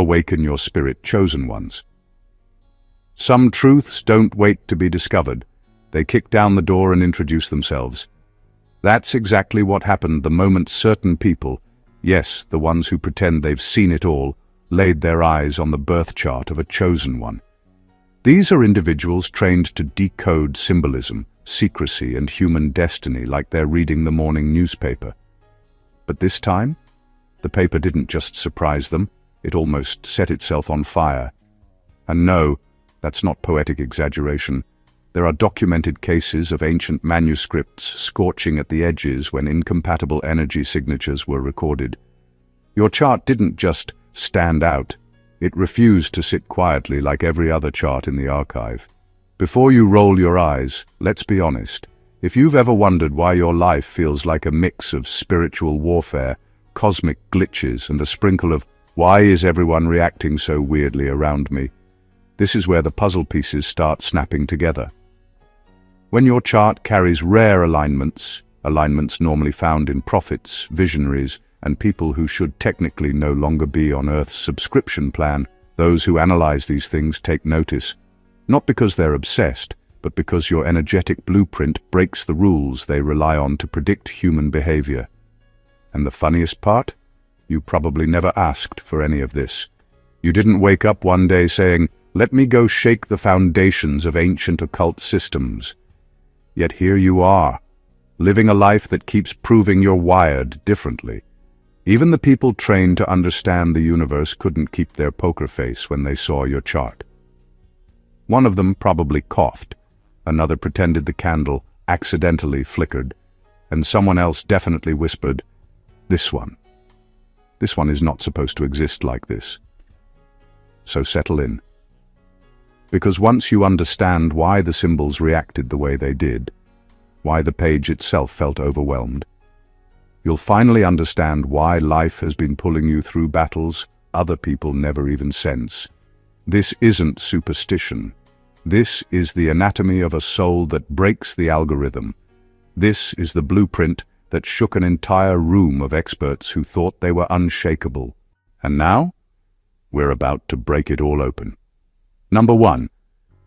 Awaken your spirit chosen ones. Some truths don't wait to be discovered. They kick down the door and introduce themselves. That's exactly what happened the moment certain people, yes, the ones who pretend they've seen it all, laid their eyes on the birth chart of a chosen one. These are individuals trained to decode symbolism, secrecy, and human destiny like they're reading the morning newspaper. But this time, the paper didn't just surprise them, it almost set itself on fire. And no, that's not poetic exaggeration. There are documented cases of ancient manuscripts scorching at the edges when incompatible energy signatures were recorded. Your chart didn't just stand out. It refused to sit quietly like every other chart in the archive. Before you roll your eyes, let's be honest. If you've ever wondered why your life feels like a mix of spiritual warfare, cosmic glitches, and a sprinkle of "why is everyone reacting so weirdly around me?" this is where the puzzle pieces start snapping together. When your chart carries rare alignments normally found in prophets, visionaries, and people who should technically no longer be on Earth's subscription plan, those who analyze these things take notice, not because they're obsessed, but because your energetic blueprint breaks the rules they rely on to predict human behavior. And the funniest part? You probably never asked for any of this. You didn't wake up one day saying, "Let me go shake the foundations of ancient occult systems." Yet here you are, living a life that keeps proving you're wired differently. Even the people trained to understand the universe couldn't keep their poker face when they saw your chart. One of them probably coughed, another pretended the candle accidentally flickered, and someone else definitely whispered, This one is not supposed to exist like this." So settle in. Because once you understand why the symbols reacted the way they did, why the page itself felt overwhelmed, you'll finally understand why life has been pulling you through battles other people never even sense. This isn't superstition. This is the anatomy of a soul that breaks the algorithm. This is the blueprint that shook an entire room of experts who thought they were unshakable. And now, we're about to break it all open. Number 1,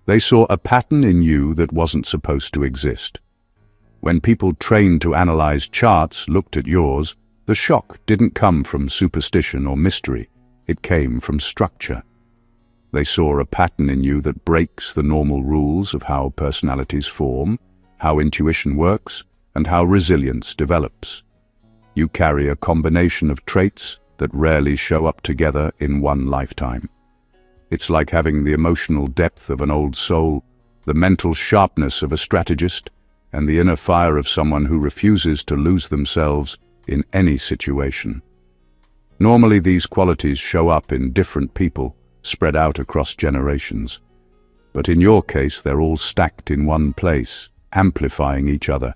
they saw a pattern in you that wasn't supposed to exist. When people trained to analyze charts looked at yours, the shock didn't come from superstition or mystery. It came from structure. They saw a pattern in you that breaks the normal rules of how personalities form, how intuition works, and how resilience develops. You carry a combination of traits that rarely show up together in one lifetime. It's like having the emotional depth of an old soul, the mental sharpness of a strategist, and the inner fire of someone who refuses to lose themselves in any situation. Normally these qualities show up in different people, spread out across generations. But in your case, they're all stacked in one place, amplifying each other.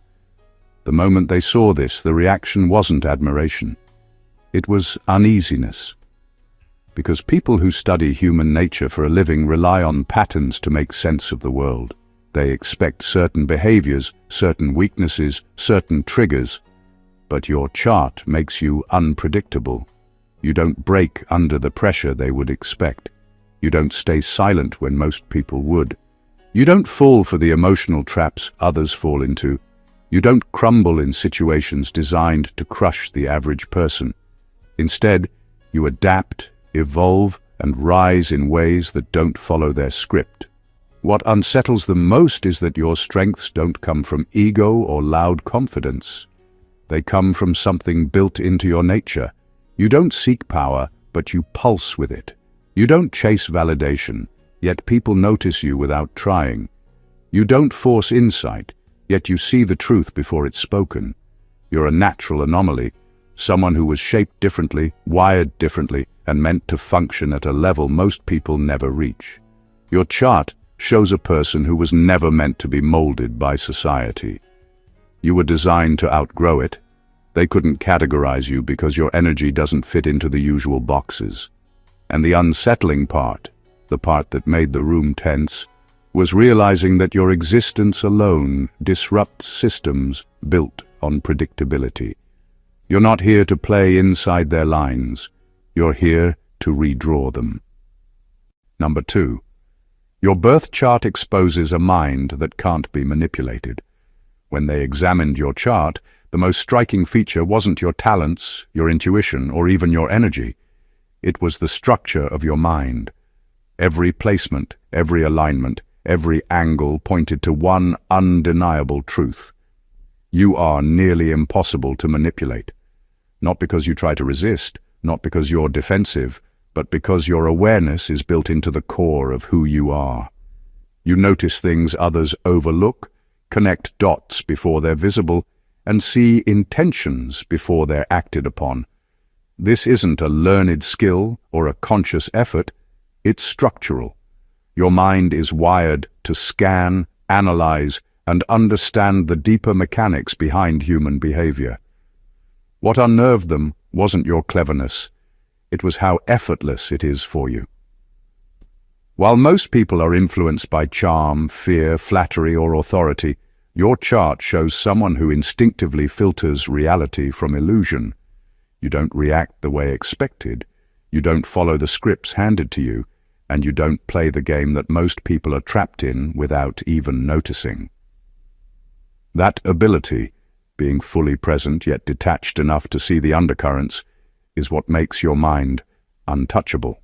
The moment they saw this, the reaction wasn't admiration. It was uneasiness. Because people who study human nature for a living rely on patterns to make sense of the world. They expect certain behaviors, certain weaknesses, certain triggers. But your chart makes you unpredictable. You don't break under the pressure they would expect. You don't stay silent when most people would. You don't fall for the emotional traps others fall into. You don't crumble in situations designed to crush the average person. Instead, you adapt, evolve, and rise in ways that don't follow their script. What unsettles them most is that your strengths don't come from ego or loud confidence. They come from something built into your nature. You don't seek power, but you pulse with it. You don't chase validation, yet people notice you without trying. You don't force insight, yet you see the truth before it's spoken. You're a natural anomaly, someone who was shaped differently, wired differently, and meant to function at a level most people never reach. Your chart shows a person who was never meant to be molded by society. You were designed to outgrow it. They couldn't categorize you because your energy doesn't fit into the usual boxes. And the unsettling part, the part that made the room tense, was realizing that your existence alone disrupts systems built on predictability. You're not here to play inside their lines. You're here to redraw them. Number 2. Your birth chart exposes a mind that can't be manipulated. When they examined your chart, the most striking feature wasn't your talents, your intuition, or even your energy. It was the structure of your mind. Every placement, every alignment, every angle pointed to one undeniable truth. You are nearly impossible to manipulate. Not because you try to resist, not because you're defensive, but because your awareness is built into the core of who you are. You notice things others overlook, connect dots before they're visible, and see intentions before they're acted upon. This isn't a learned skill or a conscious effort, it's structural. Your mind is wired to scan, analyze, and understand the deeper mechanics behind human behavior. What unnerved them wasn't your cleverness, it was how effortless it is for you. While most people are influenced by charm, fear, flattery, or authority, your chart shows someone who instinctively filters reality from illusion. You don't react the way expected, you don't follow the scripts handed to you, and you don't play the game that most people are trapped in without even noticing. That ability, being fully present yet detached enough to see the undercurrents, is what makes your mind untouchable.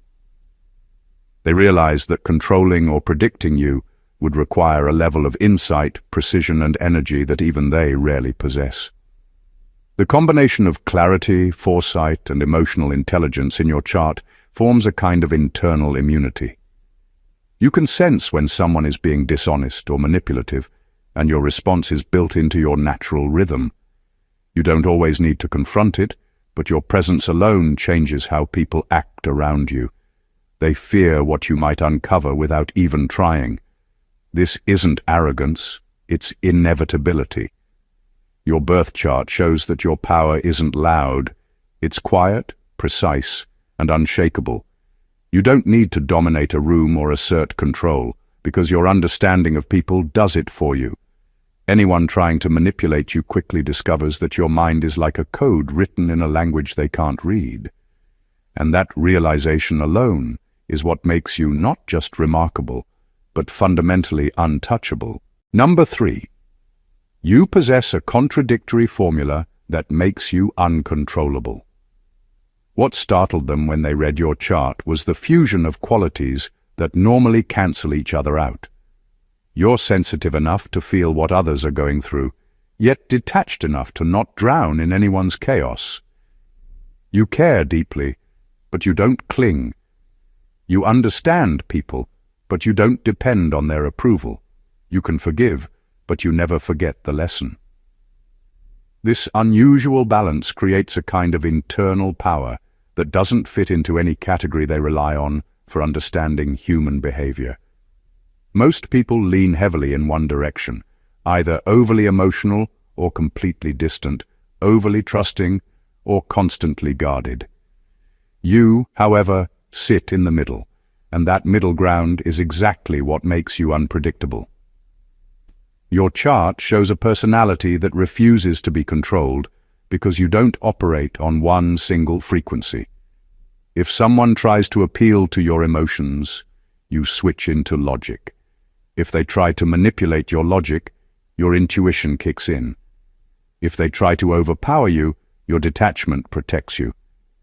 They realize that controlling or predicting you would require a level of insight, precision, and energy that even they rarely possess. The combination of clarity, foresight, and emotional intelligence in your chart forms a kind of internal immunity. You can sense when someone is being dishonest or manipulative, and your response is built into your natural rhythm. You don't always need to confront it, but your presence alone changes how people act around you. They fear what you might uncover without even trying. This isn't arrogance, it's inevitability. Your birth chart shows that your power isn't loud, it's quiet, precise, and unshakable. You don't need to dominate a room or assert control, because your understanding of people does it for you. Anyone trying to manipulate you quickly discovers that your mind is like a code written in a language they can't read. And that realization alone is what makes you not just remarkable, but fundamentally untouchable. Number 3. You possess a contradictory formula that makes you uncontrollable. What startled them when they read your chart was the fusion of qualities that normally cancel each other out. You're sensitive enough to feel what others are going through, yet detached enough to not drown in anyone's chaos. You care deeply, but you don't cling. You understand people, but you don't depend on their approval. You can forgive, but you never forget the lesson. This unusual balance creates a kind of internal power that doesn't fit into any category they rely on for understanding human behavior. Most people lean heavily in one direction, either overly emotional or completely distant, overly trusting or constantly guarded. You, however, sit in the middle, and that middle ground is exactly what makes you unpredictable. Your chart shows a personality that refuses to be controlled because you don't operate on one single frequency. If someone tries to appeal to your emotions, you switch into logic. If they try to manipulate your logic, your intuition kicks in. If they try to overpower you, your detachment protects you.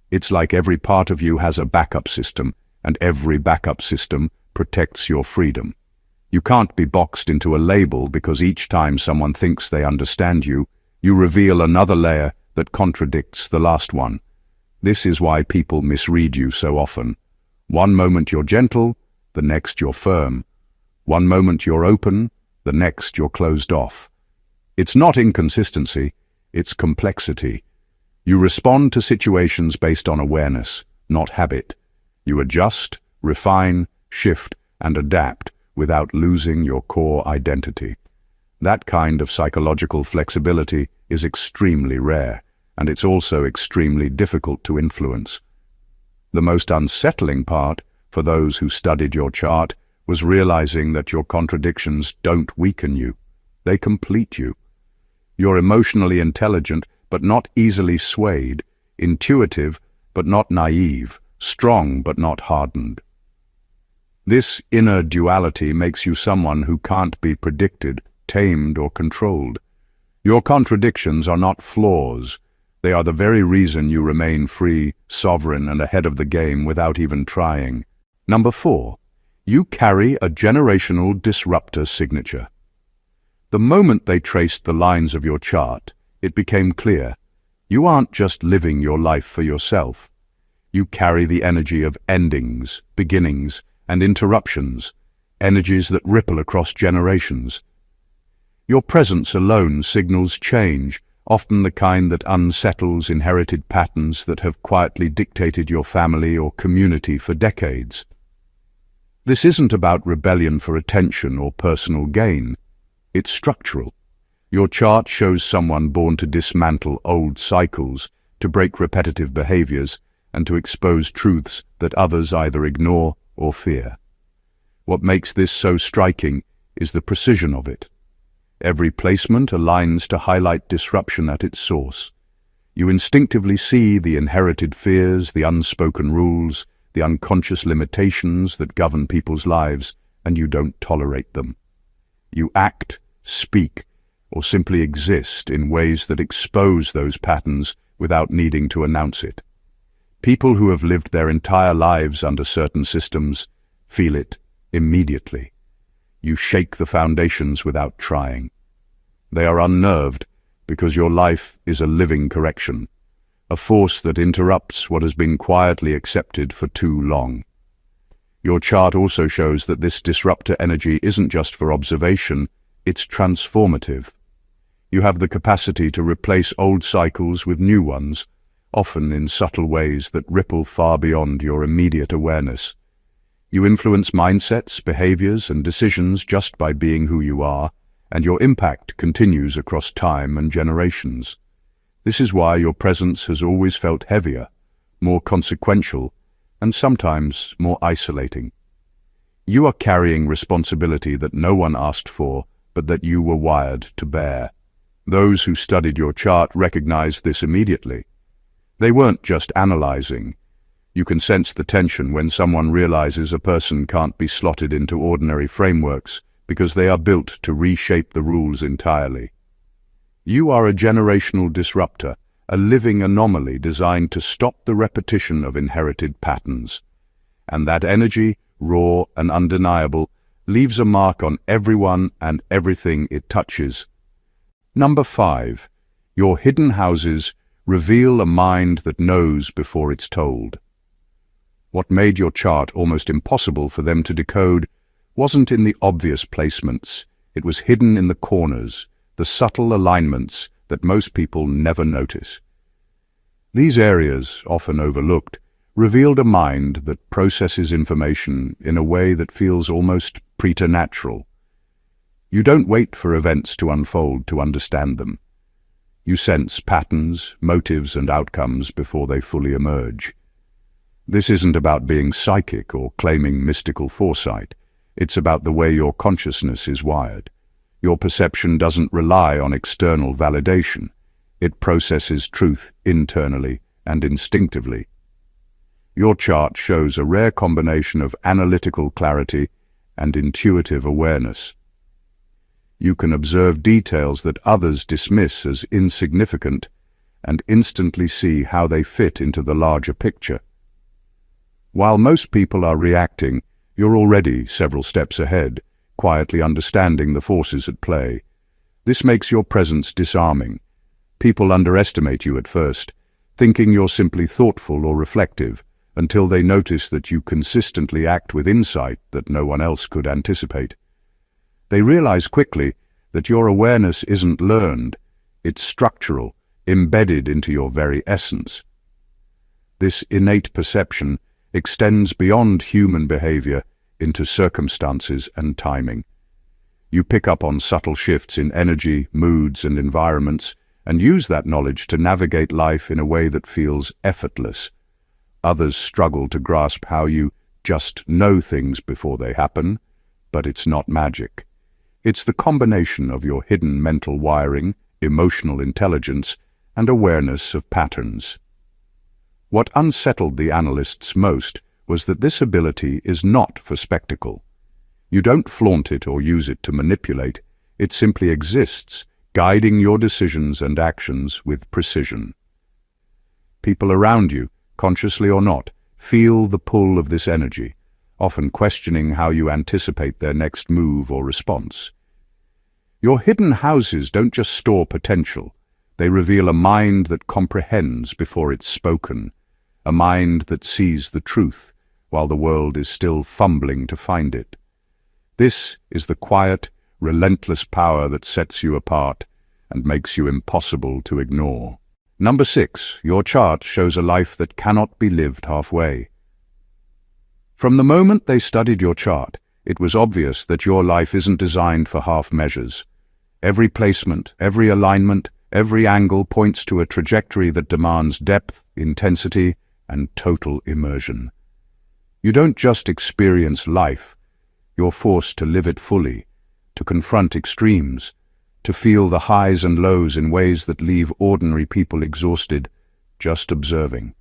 It's like every part of you has a backup system, and every backup system protects your freedom. You can't be boxed into a label because each time someone thinks they understand you, you reveal another layer that contradicts the last one. This is why people misread you so often. One moment you're gentle, the next you're firm. One moment you're open, the next you're closed off. It's not inconsistency, it's complexity. You respond to situations based on awareness, not habit. You adjust, refine, shift, and adapt without losing your core identity. That kind of psychological flexibility is extremely rare, and it's also extremely difficult to influence. The most unsettling part, for those who studied your chart, was realizing that your contradictions don't weaken you, they complete you. You're emotionally intelligent, but not easily swayed, intuitive, but not naive, strong but not hardened. This inner duality makes you someone who can't be predicted, tamed, or controlled. Your contradictions are not flaws. They are the very reason you remain free, sovereign, and ahead of the game without even trying. Number 4. You carry a generational disruptor signature. The moment they traced the lines of your chart, it became clear. You aren't just living your life for yourself. You carry the energy of endings, beginnings, and interruptions, energies that ripple across generations. Your presence alone signals change, often the kind that unsettles inherited patterns that have quietly dictated your family or community for decades. This isn't about rebellion for attention or personal gain. It's structural. Your chart shows someone born to dismantle old cycles, to break repetitive behaviors, and to expose truths that others either ignore or fear. What makes this so striking is the precision of it. Every placement aligns to highlight disruption at its source. You instinctively see the inherited fears, the unspoken rules, the unconscious limitations that govern people's lives, and you don't tolerate them. You act, speak, or simply exist in ways that expose those patterns without needing to announce it. People who have lived their entire lives under certain systems feel it immediately. You shake the foundations without trying. They are unnerved because your life is a living correction, a force that interrupts what has been quietly accepted for too long. Your chart also shows that this disruptor energy isn't just for observation, it's transformative. You have the capacity to replace old cycles with new ones, often in subtle ways that ripple far beyond your immediate awareness. You influence mindsets, behaviors, and decisions just by being who you are, and your impact continues across time and generations. This is why your presence has always felt heavier, more consequential, and sometimes more isolating. You are carrying responsibility that no one asked for, but that you were wired to bear. Those who studied your chart recognized this immediately. They weren't just analyzing. You can sense the tension when someone realizes a person can't be slotted into ordinary frameworks because they are built to reshape the rules entirely. You are a generational disruptor, a living anomaly designed to stop the repetition of inherited patterns. And that energy, raw and undeniable, leaves a mark on everyone and everything it touches. Number 5. Your hidden houses reveal a mind that knows before it's told. What made your chart almost impossible for them to decode wasn't in the obvious placements, it was hidden in the corners, the subtle alignments that most people never notice. These areas, often overlooked, revealed a mind that processes information in a way that feels almost preternatural. You don't wait for events to unfold to understand them. You sense patterns, motives, and outcomes before they fully emerge. This isn't about being psychic or claiming mystical foresight. It's about the way your consciousness is wired. Your perception doesn't rely on external validation. It processes truth internally and instinctively. Your chart shows a rare combination of analytical clarity and intuitive awareness. You can observe details that others dismiss as insignificant and instantly see how they fit into the larger picture. While most people are reacting, you're already several steps ahead, quietly understanding the forces at play. This makes your presence disarming. People underestimate you at first, thinking you're simply thoughtful or reflective, until they notice that you consistently act with insight that no one else could anticipate. They realize quickly that your awareness isn't learned, it's structural, embedded into your very essence. This innate perception extends beyond human behavior into circumstances and timing. You pick up on subtle shifts in energy, moods, and environments, and use that knowledge to navigate life in a way that feels effortless. Others struggle to grasp how you just know things before they happen, but it's not magic. It's the combination of your hidden mental wiring, emotional intelligence, and awareness of patterns. What unsettled the analysts most was that this ability is not for spectacle. You don't flaunt it or use it to manipulate. It simply exists, guiding your decisions and actions with precision. People around you, consciously or not, feel the pull of this energy, often questioning how you anticipate their next move or response. Your hidden houses don't just store potential. They reveal a mind that comprehends before it's spoken, a mind that sees the truth while the world is still fumbling to find it. This is the quiet, relentless power that sets you apart and makes you impossible to ignore. Number 6, your chart shows a life that cannot be lived halfway. From the moment they studied your chart, it was obvious that your life isn't designed for half measures. Every placement, every alignment, every angle points to a trajectory that demands depth, intensity, and total immersion. You don't just experience life, you're forced to live it fully, to confront extremes, to feel the highs and lows in ways that leave ordinary people exhausted, just observing.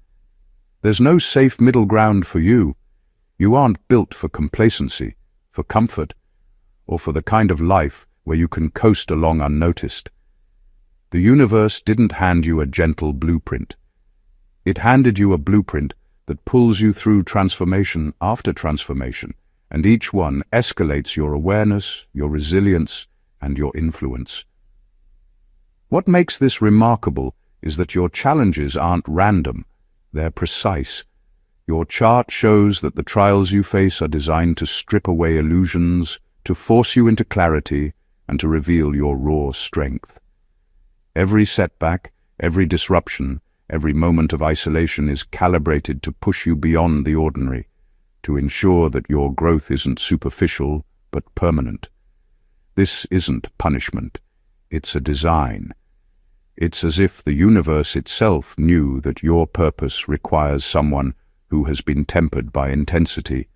There's no safe middle ground for you. You aren't built for complacency, for comfort, or for the kind of life where you can coast along unnoticed. The universe didn't hand you a gentle blueprint. It handed you a blueprint that pulls you through transformation after transformation, and each one escalates your awareness, your resilience, and your influence. What makes this remarkable is that your challenges aren't random, they're precise. Your chart shows that the trials you face are designed to strip away illusions, to force you into clarity, and to reveal your raw strength. Every setback, every disruption, every moment of isolation is calibrated to push you beyond the ordinary, to ensure that your growth isn't superficial but permanent. This isn't punishment, it's a design. It's as if the universe itself knew that your purpose requires someone who has been tempered by intensity,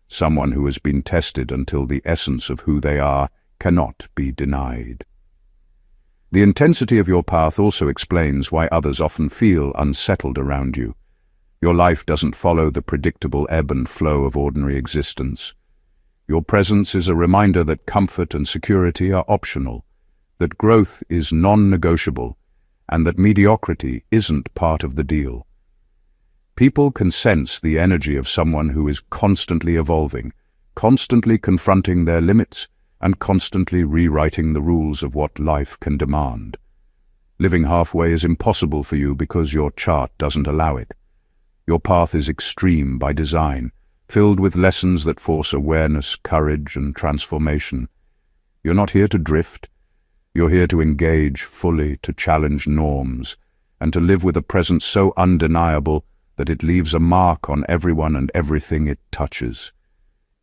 someone who has been tested until the essence of who they are cannot be denied. The intensity of your path also explains why others often feel unsettled around you. Your life doesn't follow the predictable ebb and flow of ordinary existence. Your presence is a reminder that comfort and security are optional, that growth is non-negotiable, and that mediocrity isn't part of the deal. People can sense the energy of someone who is constantly evolving, constantly confronting their limits, and constantly rewriting the rules of what life can demand. Living halfway is impossible for you because your chart doesn't allow it. Your path is extreme by design, filled with lessons that force awareness, courage, and transformation. You're not here to drift. You're here to engage fully, to challenge norms, and to live with a presence so undeniable that it leaves a mark on everyone and everything it touches.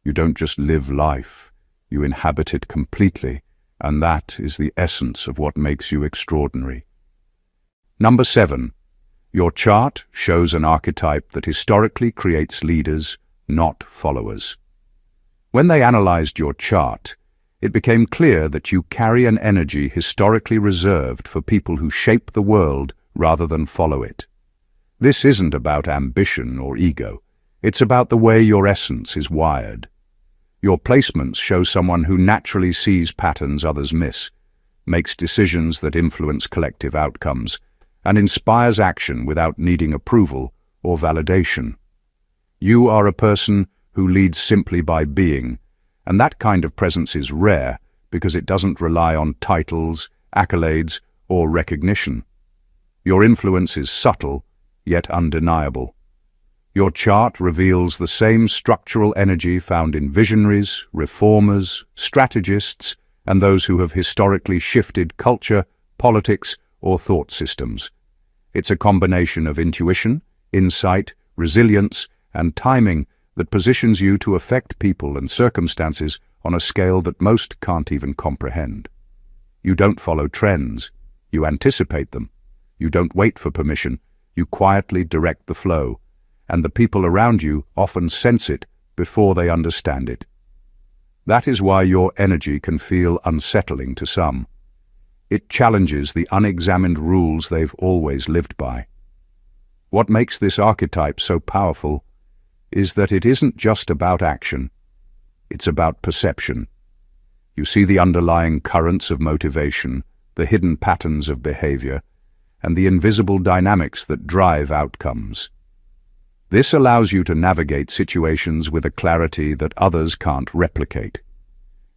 You don't just live life, you inhabit it completely, and that is the essence of what makes you extraordinary. Number 7. Your chart shows an archetype that historically creates leaders, not followers. When they analyzed your chart, it became clear that you carry an energy historically reserved for people who shape the world rather than follow it. This isn't about ambition or ego. It's about the way your essence is wired. Your placements show someone who naturally sees patterns others miss, makes decisions that influence collective outcomes, and inspires action without needing approval or validation. You are a person who leads simply by being, and that kind of presence is rare because it doesn't rely on titles, accolades, or recognition. Your influence is subtle, yet undeniable. Your chart reveals the same structural energy found in visionaries, reformers, strategists, and those who have historically shifted culture, politics, or thought systems. It's a combination of intuition, insight, resilience, and timing that positions you to affect people and circumstances on a scale that most can't even comprehend. You don't follow trends, you anticipate them. You don't wait for permission, you quietly direct the flow, and the people around you often sense it before they understand it. That is why your energy can feel unsettling to some. It challenges the unexamined rules they've always lived by. What makes this archetype so powerful is that it isn't just about action, it's about perception. You see the underlying currents of motivation, the hidden patterns of behavior, and the invisible dynamics that drive outcomes. This allows you to navigate situations with a clarity that others can't replicate.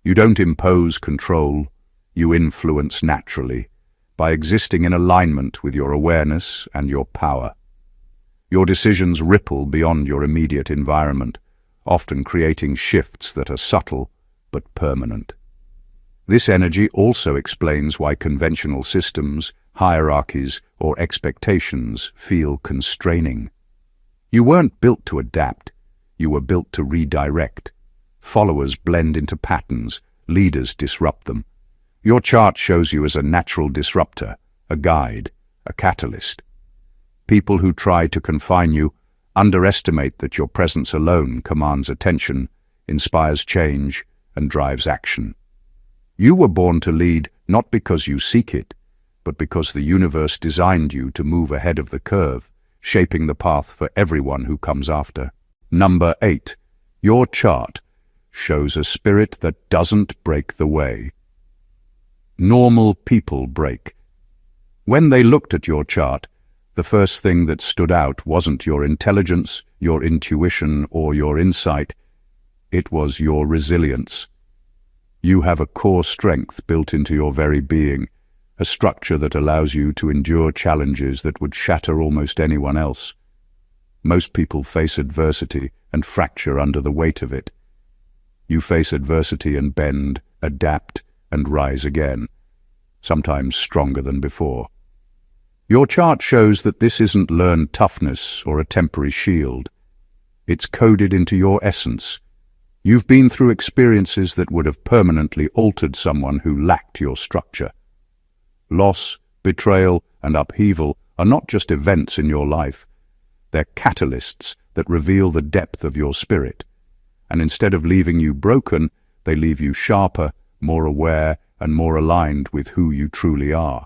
You don't impose control, you influence naturally, by existing in alignment with your awareness and your power. Your decisions ripple beyond your immediate environment, often creating shifts that are subtle but permanent. This energy also explains why conventional systems, hierarchies, or expectations feel constraining. You weren't built to adapt, you were built to redirect. Followers blend into patterns, leaders disrupt them. Your chart shows you as a natural disruptor, a guide, a catalyst. People who try to confine you underestimate that your presence alone commands attention, inspires change, and drives action. You were born to lead not because you seek it, but because the universe designed you to move ahead of the curve, shaping the path for everyone who comes after. Number 8. Your chart shows a spirit that doesn't break the way. Normal people break. When they looked at your chart, the first thing that stood out wasn't your intelligence, your intuition, or your insight. It was your resilience. You have a core strength built into your very being, a structure that allows you to endure challenges that would shatter almost anyone else. Most people face adversity and fracture under the weight of it. You face adversity and bend, adapt, and rise again, sometimes stronger than before. Your chart shows that this isn't learned toughness or a temporary shield. It's coded into your essence. You've been through experiences that would have permanently altered someone who lacked your structure. Loss, betrayal, and upheaval are not just events in your life. They're catalysts that reveal the depth of your spirit. And instead of leaving you broken, they leave you sharper, more aware, and more aligned with who you truly are.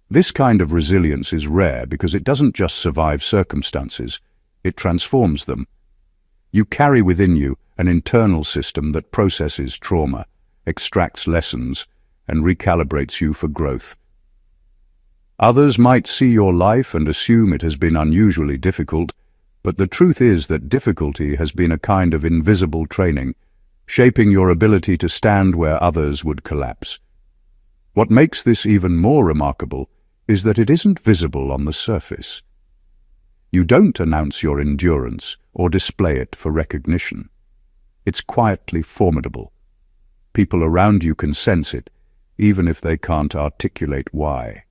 This kind of resilience is rare because it doesn't just survive circumstances, it transforms them. You carry within you an internal system that processes trauma, extracts lessons, and recalibrates you for growth. Others might see your life and assume it has been unusually difficult, but the truth is that difficulty has been a kind of invisible training, shaping your ability to stand where others would collapse. What makes this even more remarkable is that it isn't visible on the surface. You don't announce your endurance or display it for recognition. It's quietly formidable. People around you can sense it, even if they can't articulate why.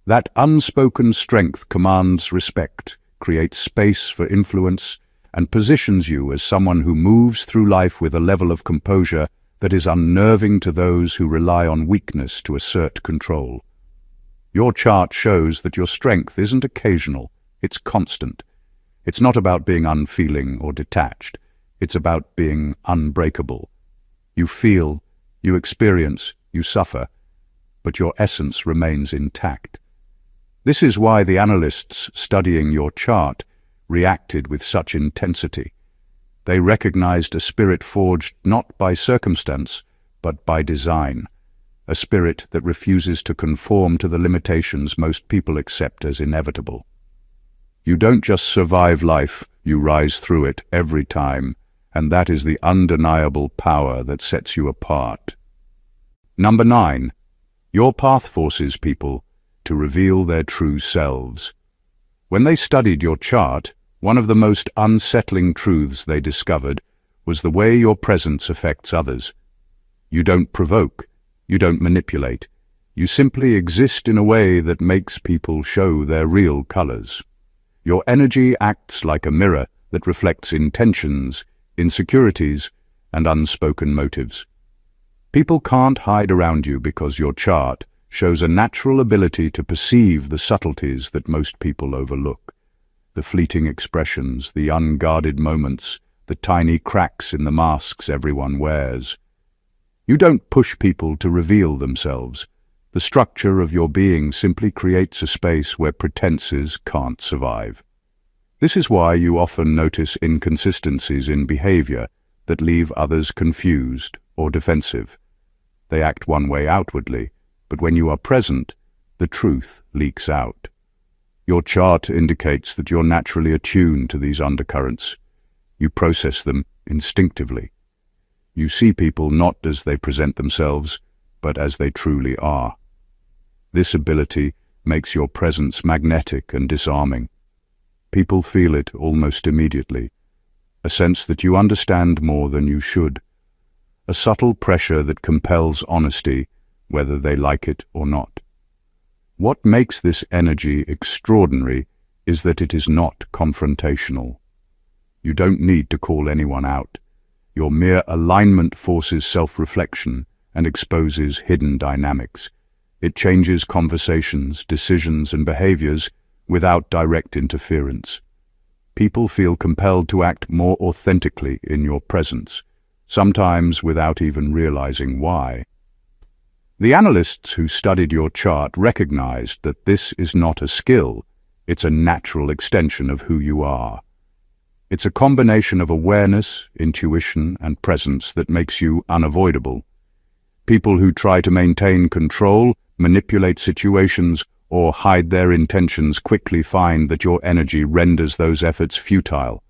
That unspoken strength commands respect, creates space for influence, and positions you as someone who moves through life with a level of composure that is unnerving to those who rely on weakness to assert control. Your chart shows that your strength isn't occasional, it's constant. It's not about being unfeeling or detached, it's about being unbreakable. You feel, you experience, you suffer, but your essence remains intact. This is why the analysts studying your chart reacted with such intensity. They recognized a spirit forged not by circumstance, but by design, a spirit that refuses to conform to the limitations most people accept as inevitable. You don't just survive life, you rise through it every time, and that is the undeniable power that sets you apart. Number 9. Your path forces people to reveal their true selves. When they studied your chart, one of the most unsettling truths they discovered was the way your presence affects others. You don't provoke, you don't manipulate, you simply exist in a way that makes people show their real colors. Your energy acts like a mirror that reflects intentions, insecurities, and unspoken motives. People can't hide around you because your chart shows a natural ability to perceive the subtleties that most people overlook. The fleeting expressions, the unguarded moments, the tiny cracks in the masks everyone wears. You don't push people to reveal themselves. The structure of your being simply creates a space where pretenses can't survive. This is why you often notice inconsistencies in behavior that leave others confused or defensive. They act one way outwardly, but when you are present, the truth leaks out. Your chart indicates that you're naturally attuned to these undercurrents. You process them instinctively. You see people not as they present themselves, but as they truly are. This ability makes your presence magnetic and disarming. People feel it almost immediately, a sense that you understand more than you should, a subtle pressure that compels honesty, whether they like it or not. What makes this energy extraordinary is that it is not confrontational. You don't need to call anyone out. Your mere alignment forces self-reflection and exposes hidden dynamics. It changes conversations, decisions, and behaviors without direct interference. People feel compelled to act more authentically in your presence, sometimes without even realizing why. The analysts who studied your chart recognized that this is not a skill, it's a natural extension of who you are. It's a combination of awareness, intuition, and presence that makes you unavoidable. People who try to maintain control, manipulate situations, or hide their intentions quickly find that your energy renders those efforts futile.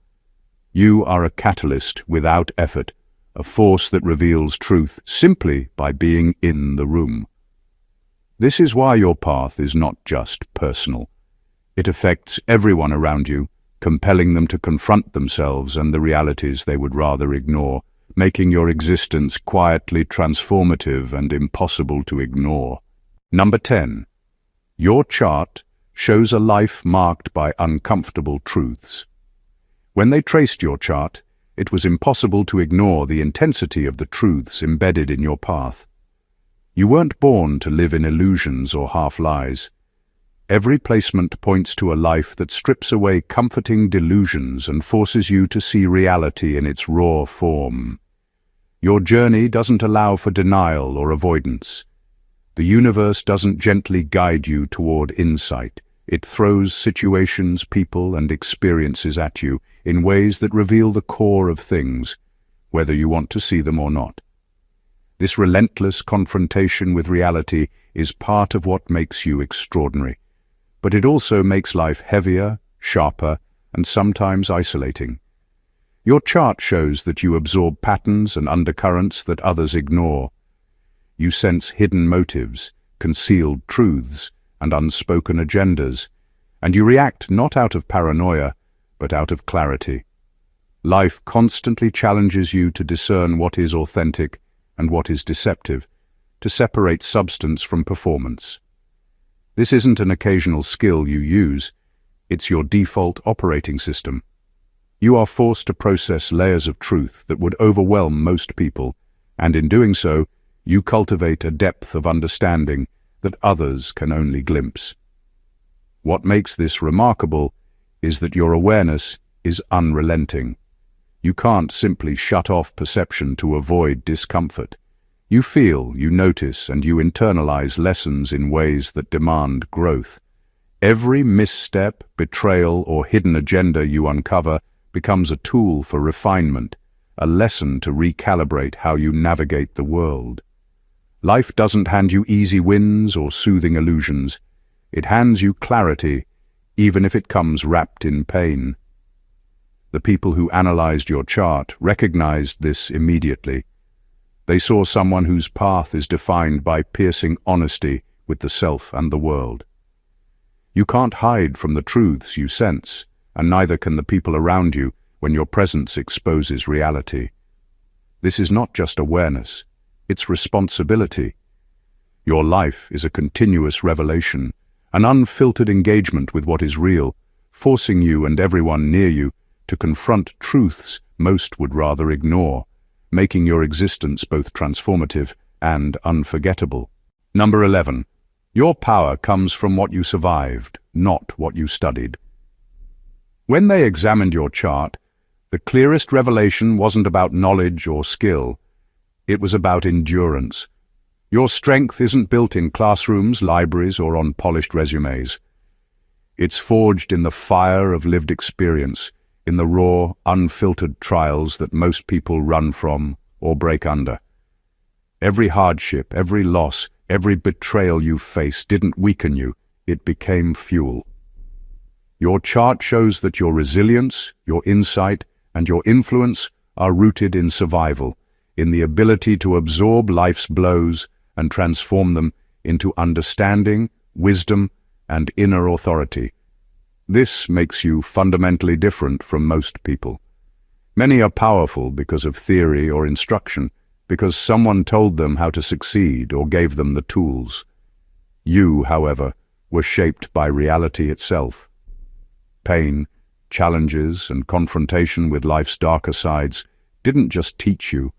You are a catalyst without effort, a force that reveals truth simply by being in the room. This is why your path is not just personal. It affects everyone around you, compelling them to confront themselves and the realities they would rather ignore, making your existence quietly transformative and impossible to ignore. Number 10. Your chart shows a life marked by uncomfortable truths. When they traced your chart, it was impossible to ignore the intensity of the truths embedded in your path. You weren't born to live in illusions or half-lies. Every placement points to a life that strips away comforting delusions and forces you to see reality in its raw form. Your journey doesn't allow for denial or avoidance. The universe doesn't gently guide you toward insight. It throws situations, people, and experiences at you in ways that reveal the core of things, whether you want to see them or not. This relentless confrontation with reality is part of what makes you extraordinary, but it also makes life heavier, sharper, and sometimes isolating. Your chart shows that you absorb patterns and undercurrents that others ignore. You sense hidden motives, concealed truths, and unspoken agendas, and you react not out of paranoia, but out of clarity. Life constantly challenges you to discern what is authentic and what is deceptive, to separate substance from performance. This isn't an occasional skill you use, it's your default operating system. You are forced to process layers of truth that would overwhelm most people, and in doing so, you cultivate a depth of understanding that others can only glimpse. What makes this remarkable is that your awareness is unrelenting. You can't simply shut off perception to avoid discomfort. You feel, you notice, and you internalize lessons in ways that demand growth. Every misstep, betrayal, or hidden agenda you uncover becomes a tool for refinement, a lesson to recalibrate how you navigate the world. Life doesn't hand you easy wins or soothing illusions. It hands you clarity, even if it comes wrapped in pain. The people who analyzed your chart recognized this immediately. They saw someone whose path is defined by piercing honesty with the self and the world. You can't hide from the truths you sense, and neither can the people around you when your presence exposes reality. This is not just awareness, it's responsibility. Your life is a continuous revelation, an unfiltered engagement with what is real, forcing you and everyone near you to confront truths most would rather ignore, making your existence both transformative and unforgettable. Number 11. Your power comes from what you survived, not what you studied. When they examined your chart, the clearest revelation wasn't about knowledge or skill. It was about endurance. Your strength isn't built in classrooms, libraries, or on polished resumes. It's forged in the fire of lived experience, in the raw, unfiltered trials that most people run from or break under. Every hardship, every loss, every betrayal you faced didn't weaken you, it became fuel. Your chart shows that your resilience, your insight, and your influence are rooted in survival, in the ability to absorb life's blows and transform them into understanding, wisdom, and inner authority. This makes you fundamentally different from most people. Many are powerful because of theory or instruction, because someone told them how to succeed or gave them the tools. You, however, were shaped by reality itself. Pain, challenges, and confrontation with life's darker sides didn't just teach you,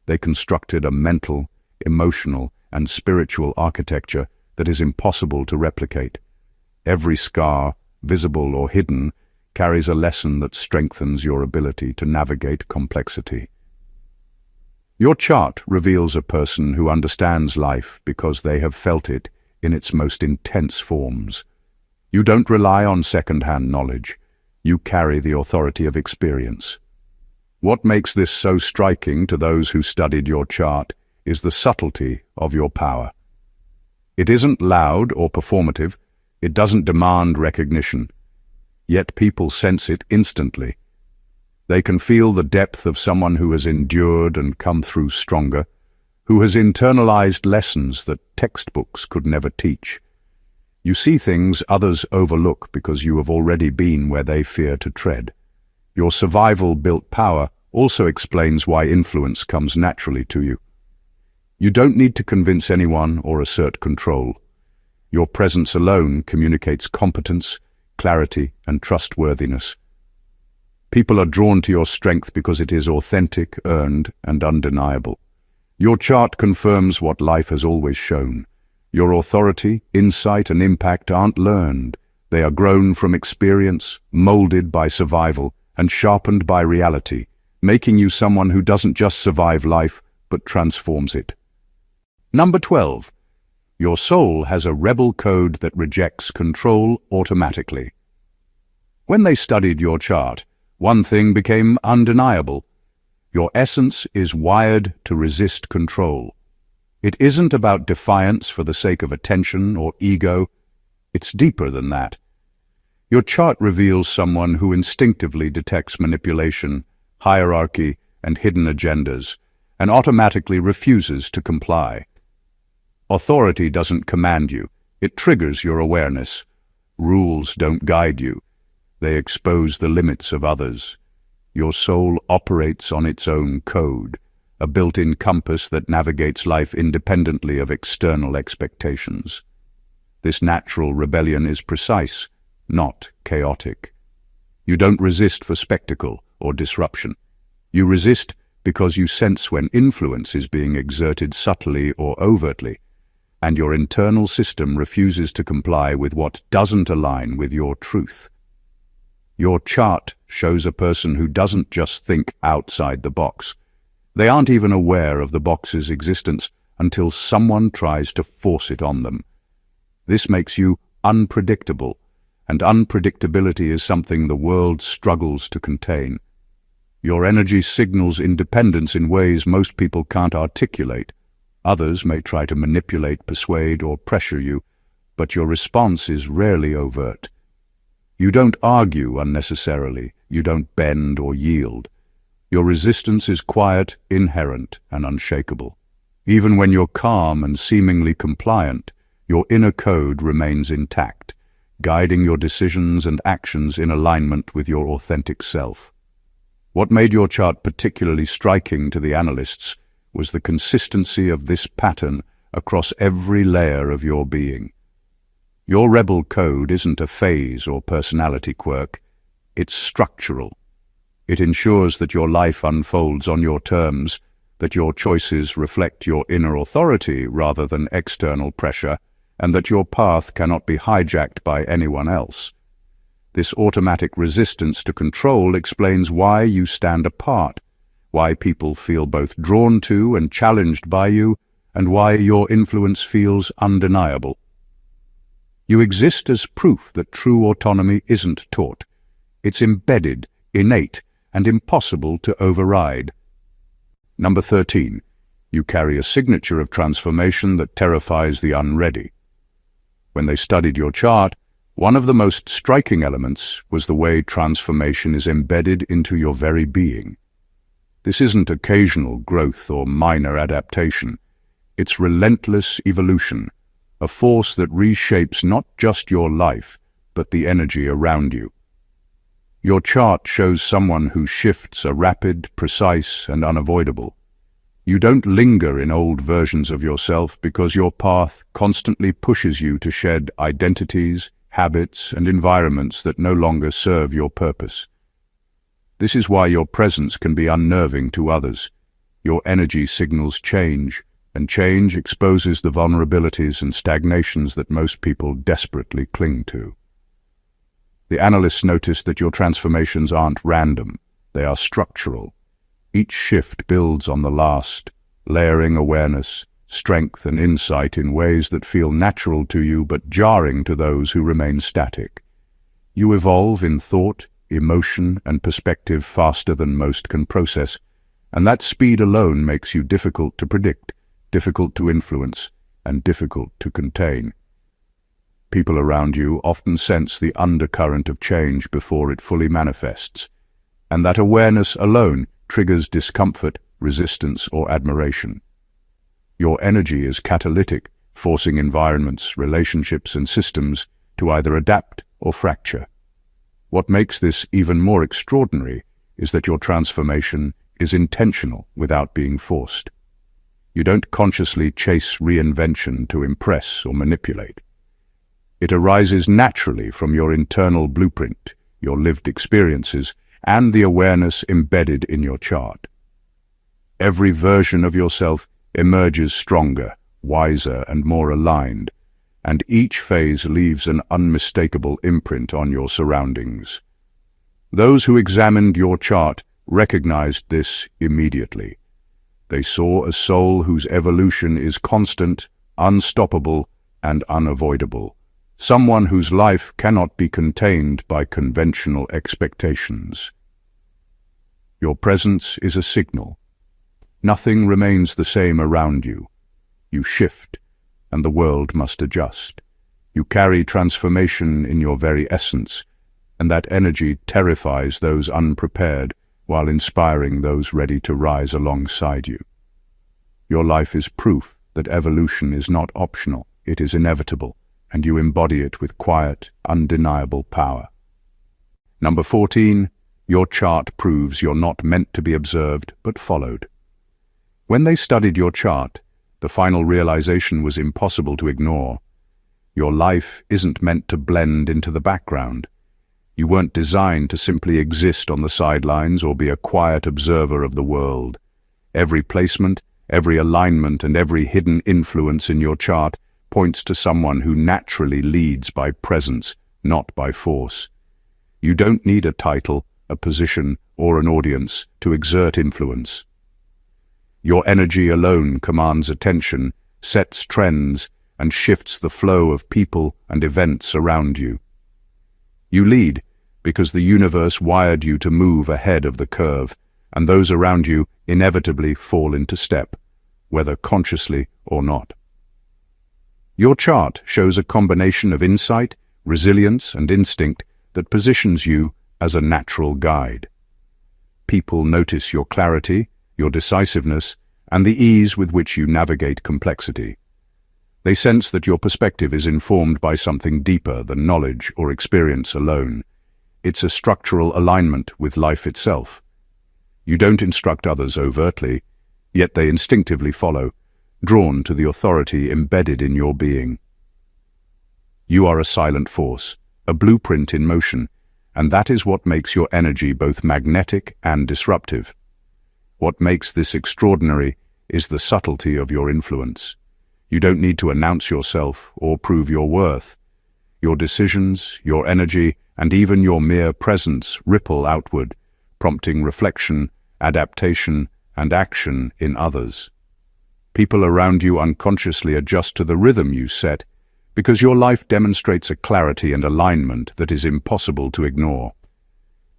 they constructed a mental, emotional, and spiritual architecture that is impossible to replicate. Every scar, visible or hidden, carries a lesson that strengthens your ability to navigate complexity. Your chart reveals a person who understands life because they have felt it in its most intense forms. You don't rely on second-hand knowledge. You carry the authority of experience. What makes this so striking to those who studied your chart is the subtlety of your power. It isn't loud or performative. It doesn't demand recognition. Yet people sense it instantly. They can feel the depth of someone who has endured and come through stronger, who has internalized lessons that textbooks could never teach. You see things others overlook because you have already been where they fear to tread. Your survival-built power also explains why influence comes naturally to you. You don't need to convince anyone or assert control. Your presence alone communicates competence, clarity, and trustworthiness. People are drawn to your strength because it is authentic, earned, and undeniable. Your chart confirms what life has always shown. Your authority, insight, and impact aren't learned. They are grown from experience, molded by survival, and sharpened by reality, making you someone who doesn't just survive life, but transforms it. Number 12. Your soul has a rebel code that rejects control automatically. When they studied your chart, one thing became undeniable. Your essence is wired to resist control. It isn't about defiance for the sake of attention or ego. It's deeper than that. Your chart reveals someone who instinctively detects manipulation, hierarchy, and hidden agendas, and automatically refuses to comply. Authority doesn't command you, it triggers your awareness. Rules don't guide you, they expose the limits of others. Your soul operates on its own code, a built-in compass that navigates life independently of external expectations. This natural rebellion is precise, not chaotic. You don't resist for spectacle or disruption. You resist because you sense when influence is being exerted subtly or overtly, and your internal system refuses to comply with what doesn't align with your truth. Your chart shows a person who doesn't just think outside the box. They aren't even aware of the box's existence until someone tries to force it on them. This makes you unpredictable, and unpredictability is something the world struggles to contain. Your energy signals independence in ways most people can't articulate. Others may try to manipulate, persuade, or pressure you, but your response is rarely overt. You don't argue unnecessarily, you don't bend or yield. Your resistance is quiet, inherent, and unshakable. Even when you're calm and seemingly compliant, your inner code remains intact, guiding your decisions and actions in alignment with your authentic self. What made your chart particularly striking to the analysts was the consistency of this pattern across every layer of your being. Your rebel code isn't a phase or personality quirk, it's structural. It ensures that your life unfolds on your terms, that your choices reflect your inner authority rather than external pressure, and that your path cannot be hijacked by anyone else. This automatic resistance to control explains why you stand apart, why people feel both drawn to and challenged by you, and why your influence feels undeniable. You exist as proof that true autonomy isn't taught. It's embedded, innate, and impossible to override. Number 13. You carry a signature of transformation that terrifies the unready. When they studied your chart, one of the most striking elements was the way transformation is embedded into your very being. This isn't occasional growth or minor adaptation. It's relentless evolution, a force that reshapes not just your life, but the energy around you. Your chart shows someone whose shifts are rapid, precise, and unavoidable. You don't linger in old versions of yourself because your path constantly pushes you to shed identities, habits, and environments that no longer serve your purpose. This is why your presence can be unnerving to others. Your energy signals change, and change exposes the vulnerabilities and stagnations that most people desperately cling to. The analysts noticed that your transformations aren't random, they are structural. Each shift builds on the last, layering awareness, strength, and insight in ways that feel natural to you but jarring to those who remain static. You evolve in thought, emotion, and perspective faster than most can process, and that speed alone makes you difficult to predict, difficult to influence, and difficult to contain. People around you often sense the undercurrent of change before it fully manifests, and that awareness alone triggers discomfort, resistance, or admiration. Your energy is catalytic, forcing environments, relationships, and systems to either adapt or fracture. What makes this even more extraordinary is that your transformation is intentional without being forced. You don't consciously chase reinvention to impress or manipulate. It arises naturally from your internal blueprint, your lived experiences, and the awareness embedded in your chart. Every version of yourself emerges stronger, wiser, and more aligned, and each phase leaves an unmistakable imprint on your surroundings. Those who examined your chart recognized this immediately. They saw a soul whose evolution is constant, unstoppable, and unavoidable. Someone whose life cannot be contained by conventional expectations. Your presence is a signal. Nothing remains the same around you. You shift, and the world must adjust. You carry transformation in your very essence, and that energy terrifies those unprepared while inspiring those ready to rise alongside you. Your life is proof that evolution is not optional, it is inevitable, and you embody it with quiet, undeniable power. Number 14, your chart proves you're not meant to be observed, but followed. When they studied your chart, the final realization was impossible to ignore. Your life isn't meant to blend into the background. You weren't designed to simply exist on the sidelines or be a quiet observer of the world. Every placement, every alignment, and every hidden influence in your chart points to someone who naturally leads by presence, not by force. You don't need a title, a position, or an audience to exert influence. Your energy alone commands attention, sets trends, and shifts the flow of people and events around you. You lead because the universe wired you to move ahead of the curve, and those around you inevitably fall into step, whether consciously or not. Your chart shows a combination of insight, resilience, and instinct that positions you as a natural guide. People notice your clarity, your decisiveness, and the ease with which you navigate complexity. They sense that your perspective is informed by something deeper than knowledge or experience alone. It's a structural alignment with life itself. You don't instruct others overtly, yet they instinctively follow, drawn to the authority embedded in your being. You are a silent force, a blueprint in motion, and that is what makes your energy both magnetic and disruptive. What makes this extraordinary is the subtlety of your influence. You don't need to announce yourself or prove your worth. Your decisions, your energy, and even your mere presence ripple outward, prompting reflection, adaptation, and action in others. People around you unconsciously adjust to the rhythm you set, because your life demonstrates a clarity and alignment that is impossible to ignore.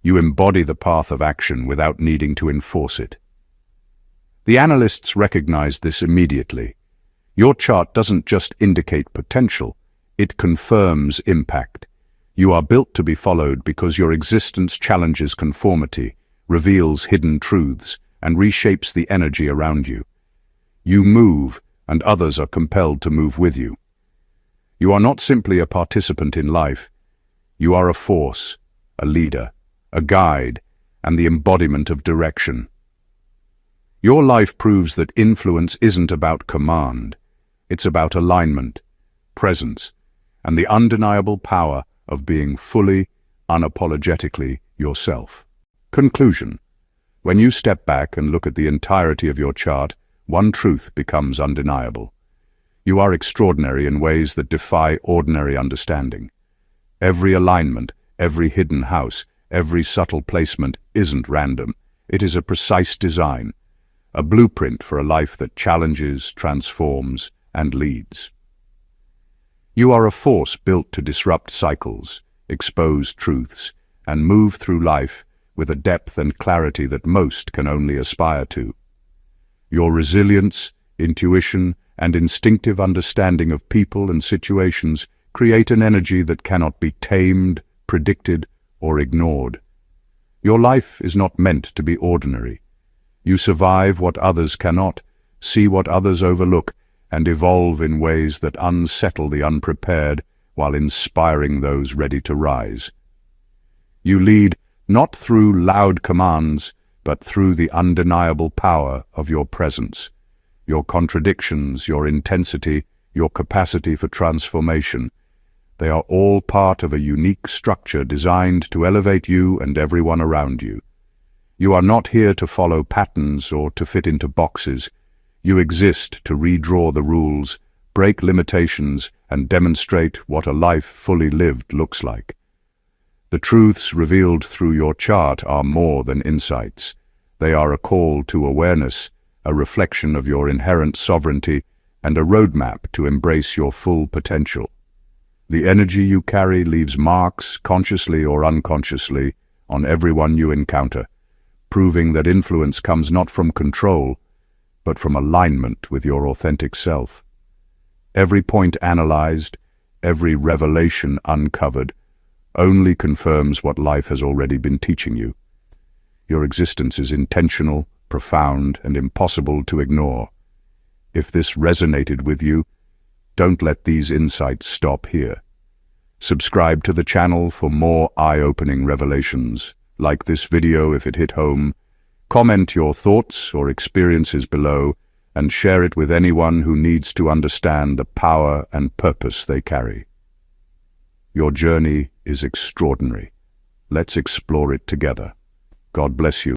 You embody the path of action without needing to enforce it. The analysts recognized this immediately. Your chart doesn't just indicate potential, it confirms impact. You are built to be followed because your existence challenges conformity, reveals hidden truths, and reshapes the energy around you. You move, and others are compelled to move with you. You are not simply a participant in life. You are a force, a leader, a guide, and the embodiment of direction. Your life proves that influence isn't about command. It's about alignment, presence, and the undeniable power of being fully, unapologetically yourself. Conclusion. When you step back and look at the entirety of your chart, one truth becomes undeniable. You are extraordinary in ways that defy ordinary understanding. Every alignment, every hidden house, every subtle placement isn't random. It is a precise design, a blueprint for a life that challenges, transforms, and leads. You are a force built to disrupt cycles, expose truths, and move through life with a depth and clarity that most can only aspire to. Your resilience, intuition, and instinctive understanding of people and situations create an energy that cannot be tamed, predicted, or ignored. Your life is not meant to be ordinary. You survive what others cannot, see what others overlook, and evolve in ways that unsettle the unprepared while inspiring those ready to rise. You lead not through loud commands, but through the undeniable power of your presence, your contradictions, your intensity, your capacity for transformation. They are all part of a unique structure designed to elevate you and everyone around you. You are not here to follow patterns or to fit into boxes. You exist to redraw the rules, break limitations, and demonstrate what a life fully lived looks like. The truths revealed through your chart are more than insights. They are a call to awareness, a reflection of your inherent sovereignty, and a roadmap to embrace your full potential. The energy you carry leaves marks, consciously or unconsciously, on everyone you encounter, proving that influence comes not from control, but from alignment with your authentic self. Every point analyzed, every revelation uncovered, only confirms what life has already been teaching you. Your existence is intentional, profound, and impossible to ignore. If this resonated with you, don't let these insights stop here. Subscribe to the channel for more eye-opening revelations. Like this video if it hit home. Comment your thoughts or experiences below and share it with anyone who needs to understand the power and purpose they carry. Your journey is extraordinary. Let's explore it together. God bless you.